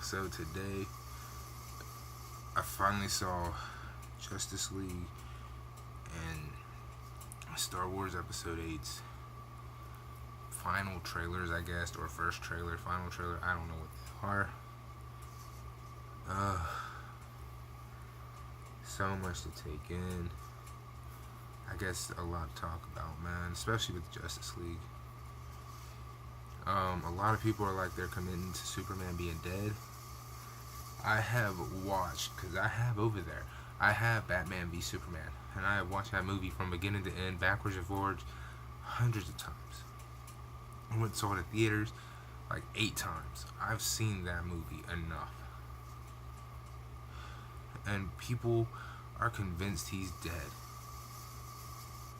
So today, I finally saw Justice League and Star Wars Episode 8's final trailers, I guess, or first trailer, final trailer. I don't know what they are. So much to take in. I guess a lot to talk about, man, especially with Justice League. A lot of people are like they're committing to Superman being dead. I have watched, because I have over there, I have Batman v Superman, and I have watched that movie from beginning to end, backwards and forwards, hundreds of times. I went and saw it in theaters like 8 times. I've seen that movie enough. And people are convinced he's dead.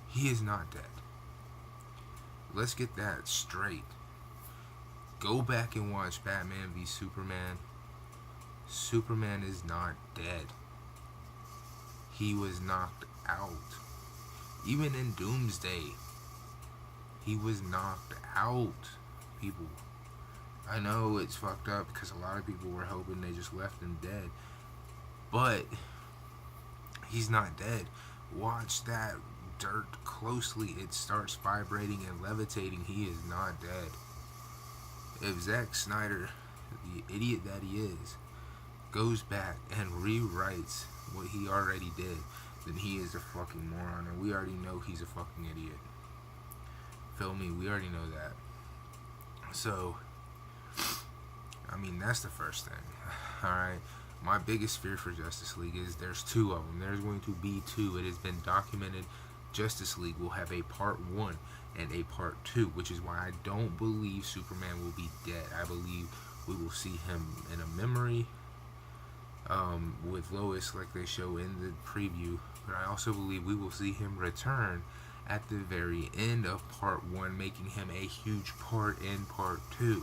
He is not dead. Let's get that straight. Go back and watch Batman v Superman. Superman is not dead. He was knocked out. Even in Doomsday, he was knocked out, people. I know it's fucked up because a lot of people were hoping they just left him dead. But he's not dead. Watch that dirt closely. It starts vibrating and levitating. He is not dead. If Zack Snyder, the idiot that he is, goes back and rewrites what he already did, then he is a fucking moron, and we already know he's a fucking idiot. Feel me? We already know that. So, I mean, that's the first thing. Alright? My biggest fear for Justice League is there's 2 of them. There's going to be 2. It has been documented. Justice League will have a part 1 and a part 2, which is why I don't believe Superman will be dead. I believe we will see him in a memory with Lois, like they show in the preview. But I also believe we will see him return at the very end of part 1, making him a huge part in part 2.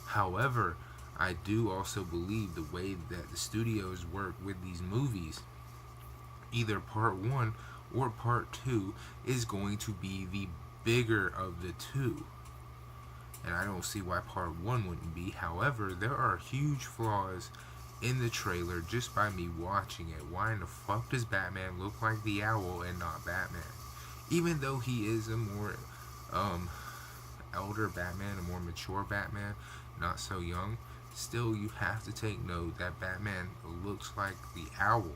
However, I do also believe the way that the studios work with these movies, either part 1 or part 2 is going to be the bigger of the 2. And I don't see why part 1 wouldn't be. However, there are huge flaws in the trailer just by me watching it. Why in the fuck does Batman look like the Owl and not Batman? Even though he is a more elder Batman, a more mature Batman, not so young, still you have to take note that Batman looks like the Owl.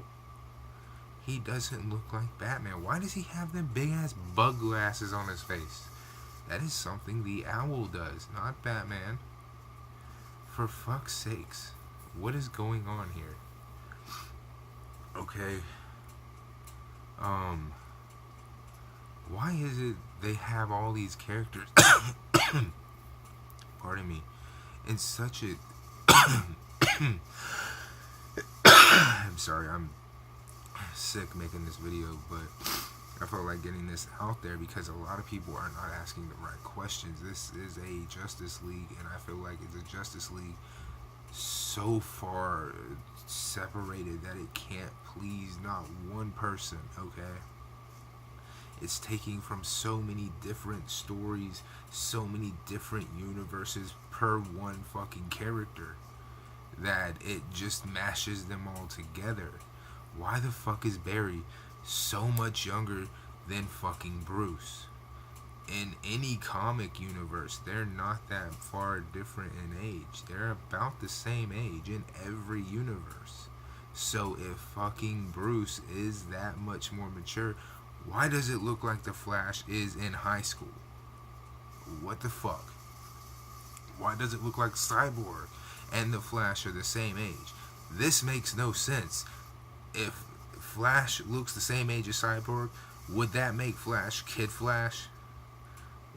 He doesn't look like Batman. Why does he have them big ass bug glasses on his face? That is something the Owl does, not Batman. For fuck's sakes. What is going on here? Okay. Why is it they have all these characters pardon me, in such a I'm sorry, I'm sick making this video, but I felt like getting this out there because a lot of people are not asking the right questions. This is a Justice League, and I feel like it's a Justice League so far separated that it can't please not one person, okay? It's taking from so many different stories, so many different universes per one fucking character that it just mashes them all together. Why the fuck is Barry so much younger than fucking Bruce? In any comic universe, they're not that far different in age. They're about the same age in every universe. So if fucking Bruce is that much more mature, why does it look like the Flash is in high school? What the fuck? Why does it look like Cyborg and the Flash are the same age? This makes no sense. If Flash looks the same age as Cyborg, would that make Flash Kid Flash?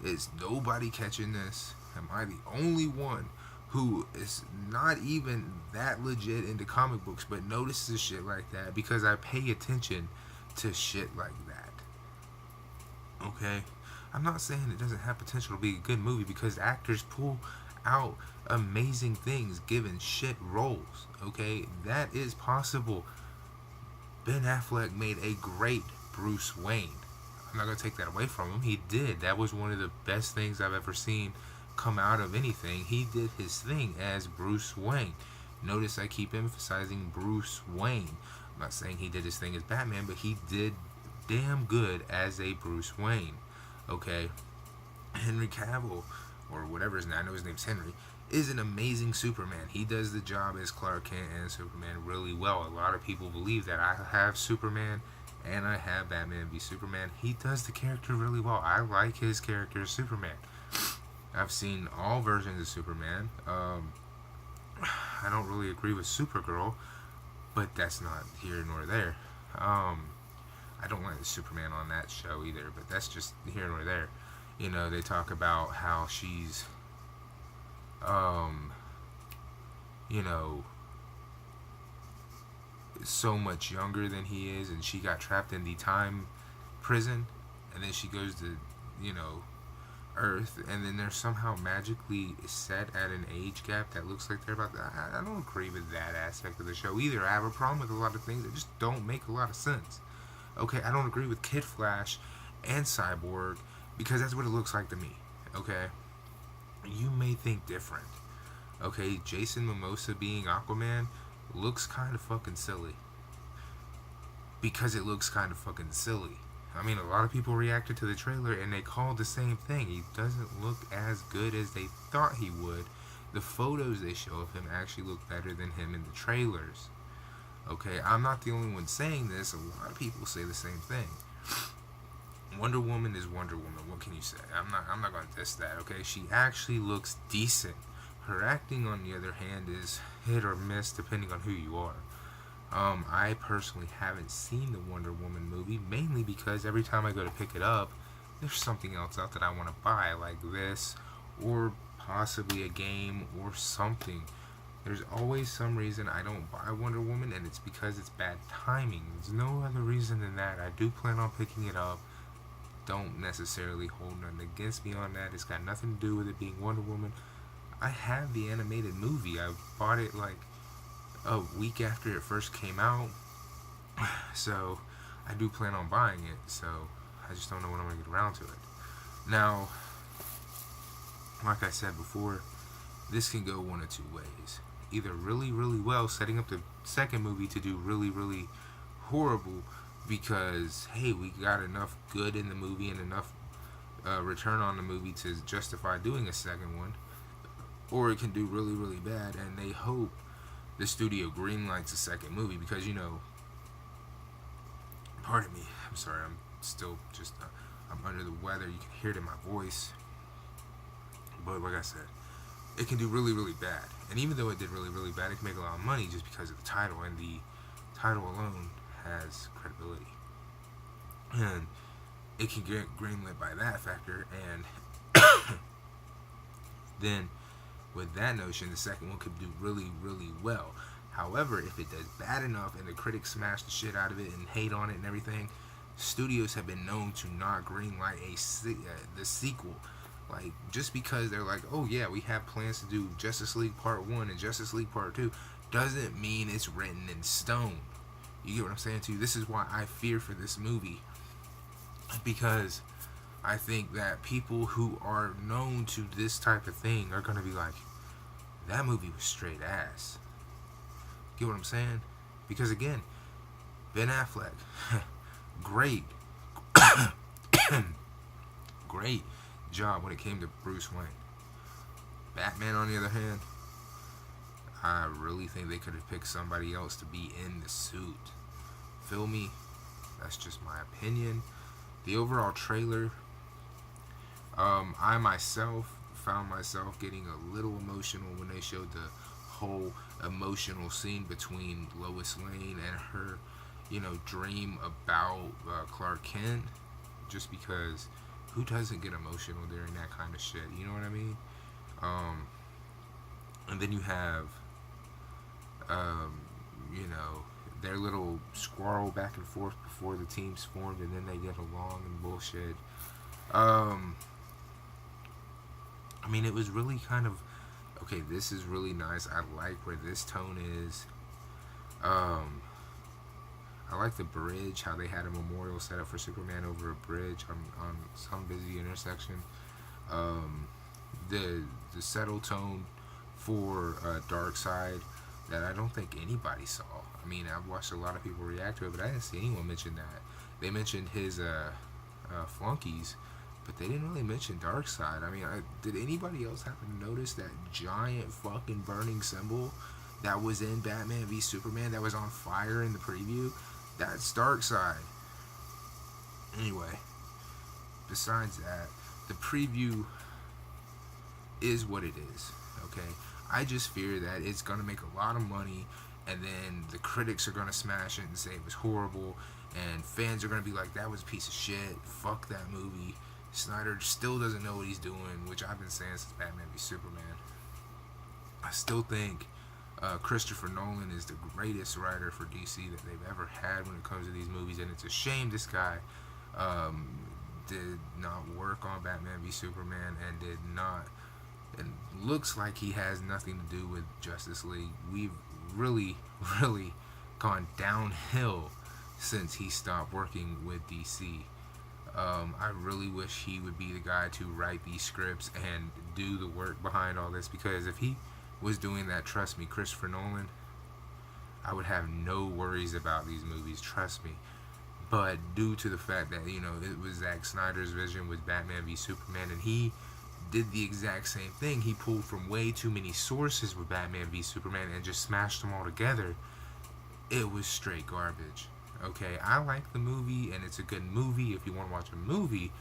Is nobody catching this? Am I the only one who is not even that legit into comic books but notices shit like that because I pay attention to shit like that? Okay? I'm not saying it doesn't have potential to be a good movie because actors pull out amazing things given shit roles. Okay? That is possible. Ben Affleck made a great Bruce Wayne. I'm not going to take that away from him. He did. That was one of the best things I've ever seen come out of anything. He did his thing as Bruce Wayne. Notice I keep emphasizing Bruce Wayne. I'm not saying he did his thing as Batman, but he did damn good as a Bruce Wayne. Okay? Henry Cavill, or whatever his name, I know his name's Henry, is an amazing Superman. He does the job as Clark Kent and Superman really well. A lot of people believe that I have Superman and I have Batman v Superman. He does the character really well. I like his character as Superman. I've seen all versions of Superman. I don't really agree with Supergirl, but that's not here nor there. I don't like the Superman on that show either, but that's just here nor there. You know, they talk about how she's, you know, so much younger than he is, and she got trapped in the time prison, and then she goes to, you know, Earth, and then they're somehow magically set at an age gap that looks like they're about to, I don't agree with that aspect of the show either. I have a problem with a lot of things that just don't make a lot of sense. Okay, I don't agree with Kid Flash and Cyborg, because that's what it looks like to me. Okay, you may think different. Okay, Jason Momoa being Aquaman looks kind of fucking silly, because it looks kind of fucking silly. I mean, a lot of people reacted to the trailer and they called the same thing. He doesn't look as good as they thought he would. The photos they show of him actually look better than him in the trailers. Okay, I'm not the only one saying this. A lot of people say the same thing. Wonder Woman is Wonder Woman. What can you say? I'm not going to diss that. Okay, she actually looks decent. Her acting, on the other hand, is hit or miss depending on who you are. I personally haven't seen the Wonder Woman movie, mainly because every time I go to pick it up, there's something else out that I want to buy, like this, or possibly a game, or something. There's always some reason I don't buy Wonder Woman, and it's because it's bad timing. There's no other reason than that. I do plan on picking it up. Don't necessarily hold nothing against me on that. It's got nothing to do with it being Wonder Woman. I have the animated movie. I bought it like a week after it first came out, so I do plan on buying it, so I just don't know when I'm going to get around to it. Now, like I said before, this can go one of two ways. Either really, really well, setting up the second movie to do really, really horrible because, hey, we got enough good in the movie and enough return on the movie to justify doing a second one, or it can do really, really bad, and they hope the studio greenlights a second movie because, you know, pardon me, I'm sorry, I'm still just, I'm under the weather, you can hear it in my voice, but like I said, it can do really, really bad, and even though it did really, really bad, it can make a lot of money just because of the title, and the title alone has credibility, and it can get greenlit by that factor, and then with that notion, the second one could do really, really well. However, if it does bad enough and the critics smash the shit out of it and hate on it and everything, studios have been known to not greenlight the sequel. Like, just because they're like, oh yeah, we have plans to do Justice League Part 1 and Justice League Part 2, doesn't mean it's written in stone. You get what I'm saying to you? This is why I fear for this movie. Because I think that people who are known to this type of thing are going to be like, that movie was straight ass. Get what I'm saying? Because again, Ben Affleck, great, great job when it came to Bruce Wayne. Batman, on the other hand, I really think they could have picked somebody else to be in the suit. Feel me? That's just my opinion. The overall trailer, I myself found myself getting a little emotional when they showed the whole emotional scene between Lois Lane and her, you know, dream about Clark Kent. Just because, who doesn't get emotional during that kind of shit? You know what I mean? And then you have, you know, their little squirrel back and forth before the team's formed, and then they get along and bullshit. I mean, it was really kind of, okay, this is really nice. I like where this tone is. I like the bridge, how they had a memorial set up for Superman over a bridge on some busy intersection. The settle tone for Darkseid that I don't think anybody saw. I mean, I've watched a lot of people react to it, but I didn't see anyone mention that. They mentioned his flunkies, but they didn't really mention Darkseid. I mean, did anybody else happen to notice that giant fucking burning symbol that was in Batman v Superman that was on fire in the preview? That's Darkseid. Anyway, besides that, the preview is what it is, okay? I just fear that it's going to make a lot of money, and then the critics are going to smash it and say it was horrible, and fans are going to be like, that was a piece of shit, fuck that movie. Snyder still doesn't know what he's doing, which I've been saying since Batman v Superman. I still think Christopher Nolan is the greatest writer for DC that they've ever had when it comes to these movies, and it's a shame this guy did not work on Batman v Superman and did not. It looks like he has nothing to do with Justice League. We've really gone downhill since he stopped working with DC. I really wish he would be the guy to write these scripts and do the work behind all this, because if he was doing that, trust me, Christopher Nolan, I would have no worries about these movies, trust me. But due to the fact that, you know, it was Zack Snyder's vision with Batman v Superman, and he did the exact same thing. He pulled from way too many sources with Batman v Superman and just smashed them all together. It was straight garbage. Okay, I like the movie, and it's a good movie if you want to watch a movie,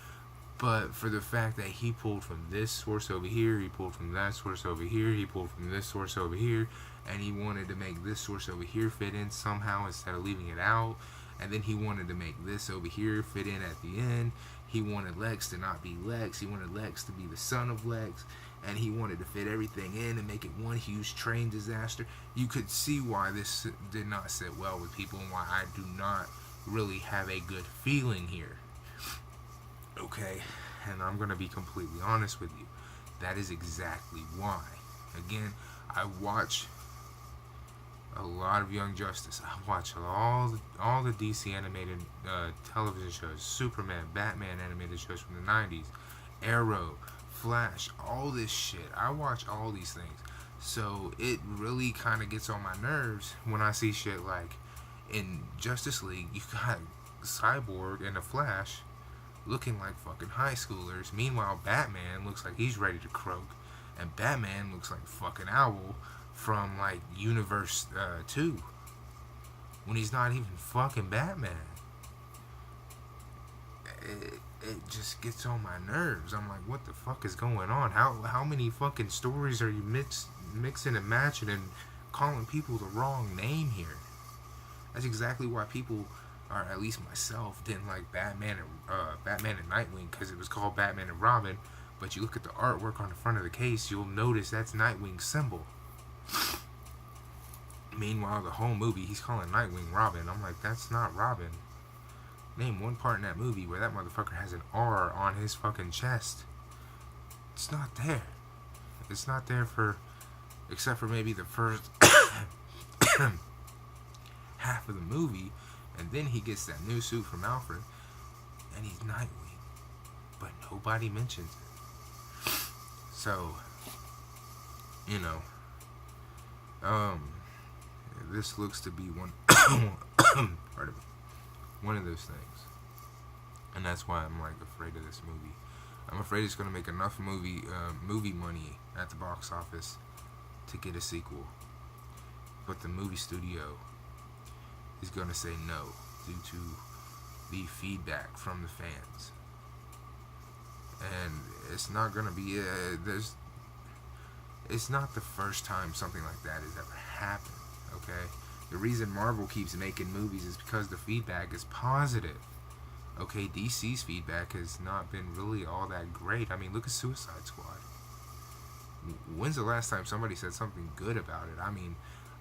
but for the fact that he pulled from this source over here, he pulled from that source over here, he pulled from this source over here, and he wanted to make this source over here fit in somehow instead of leaving it out, and then he wanted to make this over here fit in at the end. He wanted Lex to not be Lex, he wanted Lex to be the son of Lex, and he wanted to fit everything in and make it one huge train disaster. You could see why this did not sit well with people and why I do not really have a good feeling here. Okay, and I'm going to be completely honest with you. That is exactly why. Again, I watch a lot of Young Justice. I watch all the DC animated television shows, Superman, Batman animated shows from the 90s, Arrow, Flash, all this shit. I watch all these things. So it really kind of gets on my nerves when I see shit like in Justice League, you got Cyborg and the Flash looking like fucking high schoolers. Meanwhile, Batman looks like he's ready to croak, and Batman looks like fucking Owl from like Universe 2 when he's not even fucking Batman. It just gets on my nerves. I'm like, what the fuck is going on? How many fucking stories are you mixing and matching and calling people the wrong name here? That's exactly why people, or at least myself, didn't like Batman and Nightwing, because it was called Batman and Robin. But you look at the artwork on the front of the case, you'll notice that's Nightwing's symbol. Meanwhile, the whole movie, he's calling Nightwing Robin. I'm like, that's not Robin. Name one part in that movie where that motherfucker has an R on his fucking chest. It's not there. It's not there except for maybe the first half of the movie, and then he gets that new suit from Alfred, and he's Nightwing, but nobody mentions it. So, you know, this looks to be one of those things, and that's why I'm like afraid of this movie. I'm afraid it's gonna make enough movie money at the box office to get a sequel, but the movie studio is gonna say no due to the feedback from the fans, and it's not gonna be it's not the first time something like that has ever happened. Okay, the reason Marvel keeps making movies is because the feedback is positive. Okay, DC's feedback has not been really all that great. I mean, look at Suicide Squad. When's the last time somebody said something good about it? I mean,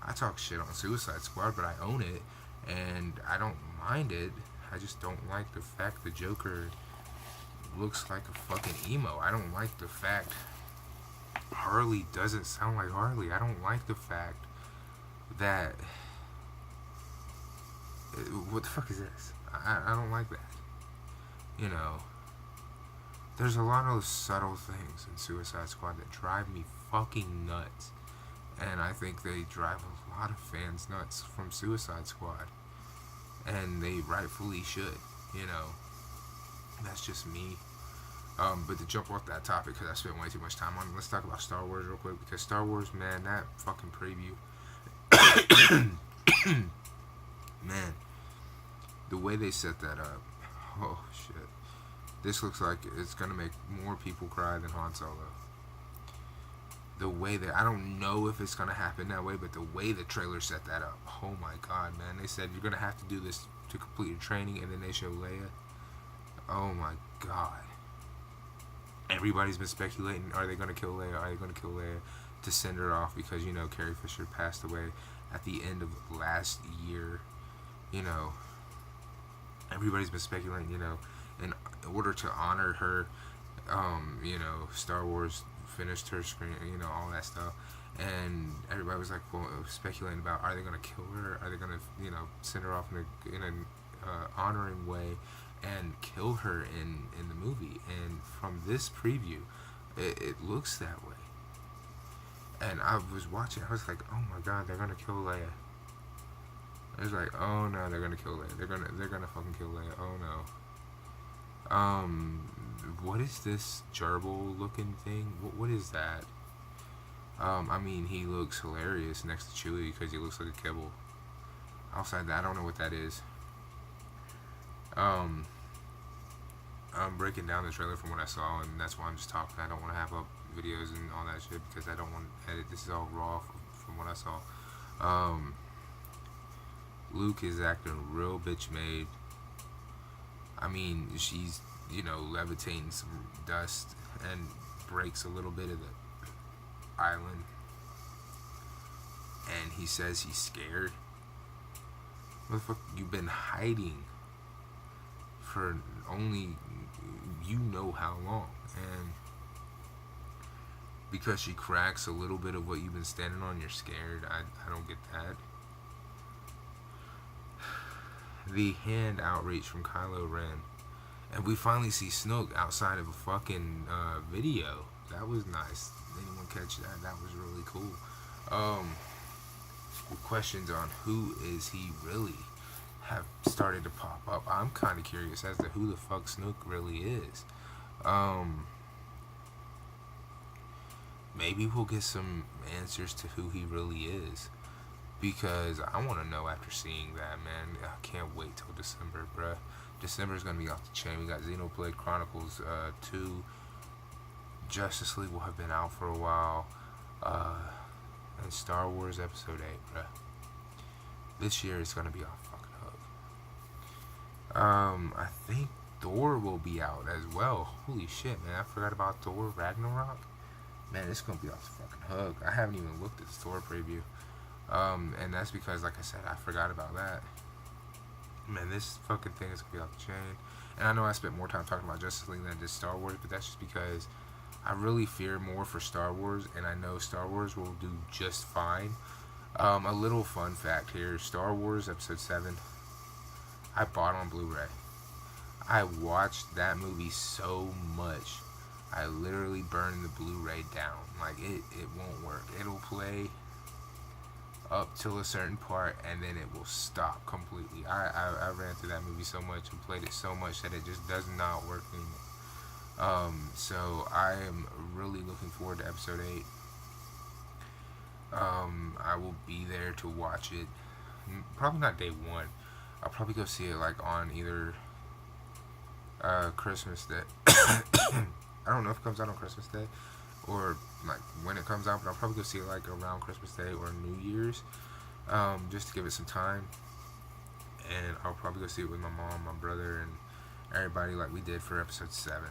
I talk shit on Suicide Squad, but I own it, and I don't mind it. I just don't like the fact the Joker looks like a fucking emo. I don't like the fact Harley doesn't sound like Harley. I don't like the fact that... What the fuck is this? I don't like that. You know, there's a lot of subtle things in Suicide Squad that drive me fucking nuts. And I think they drive a lot of fans nuts from Suicide Squad. And they rightfully should, you know. That's just me. But to jump off that topic, because I spent way too much time on it, let's talk about Star Wars real quick. Because Star Wars, man, that fucking preview. Man, the way they set that up. Oh, shit. This looks like it's going to make more people cry than Han Solo. The way that, I don't know if it's going to happen that way, but the way the trailer set that up. Oh my god, man. They said you're going to have to do this to complete your training, and then they show Leia. Oh my god. Everybody's been speculating, are they going to kill Leia? Are they going to kill Leia to send her off? Because, you know, Carrie Fisher passed away at the end of last year. You know, everybody's been speculating, you know, in order to honor her, you know, Star Wars finished her screen, you know, all that stuff. And everybody was like, well, speculating about, are they going to kill her? Are they going to, you know, send her off in a honoring way and kill her in the movie? And from this preview, it looks that way. And I was watching, I was like, oh my god, they're going to kill Leia. I was like, oh no, they're going to kill Leia. They're gonna fucking kill Leia. Oh no. What is this gerbil looking thing? What is that? I mean, he looks hilarious next to Chewie because he looks like a kibble. Outside that, I don't know what that is. I'm breaking down the trailer from what I saw, and that's why I'm just talking. I don't want to have up videos and all that shit because I don't want to edit. This is all raw from what I saw. Luke is acting real bitch made. I mean, she's, you know, levitating some dust and breaks a little bit of the island. And he says he's scared. Motherfucker, you've been hiding for only you know how long. And because she cracks a little bit of what you've been standing on, you're scared. I don't get that. The hand outreach from Kylo Ren. And we finally see Snoke outside of a fucking video. That was nice. Anyone catch that? That was really cool. Questions on who is he really have started to pop up. I'm kind of curious as to who the fuck Snoke really is. Maybe we'll get some answers to who he really is. Because I want to know after seeing that, man. I can't wait till December, bruh. December is going to be off the chain. We got Xenoblade Chronicles 2. Justice League will have been out for a while. And Star Wars Episode 8, bruh. This year is going to be off fucking hook. I think Thor will be out as well. Holy shit, man. I forgot about Thor Ragnarok. Man, it's going to be off the fucking hook. I haven't even looked at the Thor preview. And that's because, like I said, I forgot about that. Man, this fucking thing is gonna be off the chain. And I know I spent more time talking about Justice League than I did Star Wars, but that's just because I really fear more for Star Wars, and I know Star Wars will do just fine. A little fun fact here, Star Wars Episode 7, I bought on Blu-ray. I watched that movie so much, I literally burned the Blu-ray down. Like, it won't work. It'll play up till a certain part, and then it will stop completely. I ran through that movie so much and played it so much that it just does not work anymore. So I am really looking forward to Episode 8. I will be there to watch it. Probably not day one. I'll probably go see it like on either Christmas Day. I don't know if it comes out on Christmas Day or like when it comes out, but I'll probably go see it like around Christmas Day or New Year's, just to give it some time. And I'll probably go see it with my mom, my brother, and everybody like we did for Episode 7.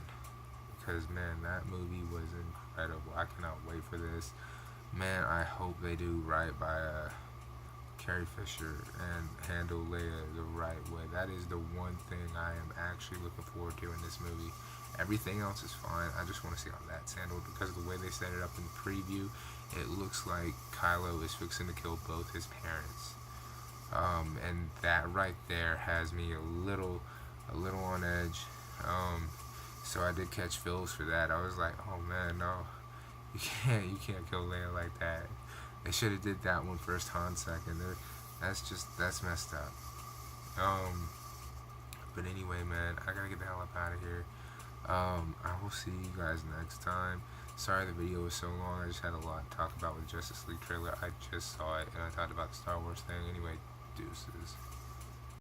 Because man, that movie was incredible. I cannot wait for this. Man, I hope they do right by Carrie Fisher and handle Leia the right way. That is the one thing I am actually looking forward to in this movie. Everything else is fine. I just want to see how that's handled because of the way they set it up in the preview. It looks like Kylo is fixing to kill both his parents. And that right there has me a little on edge. So I did catch feels for that. I was like, oh man, no. You can't kill Leia like that. They should have did that one first, Han second. That's messed up. But anyway, man, I gotta get the hell up out of here. I will see you guys next time. Sorry the video was so long. I just had a lot to talk about with the Justice League trailer. I just saw it and I thought about the Star Wars thing. Anyway, deuces.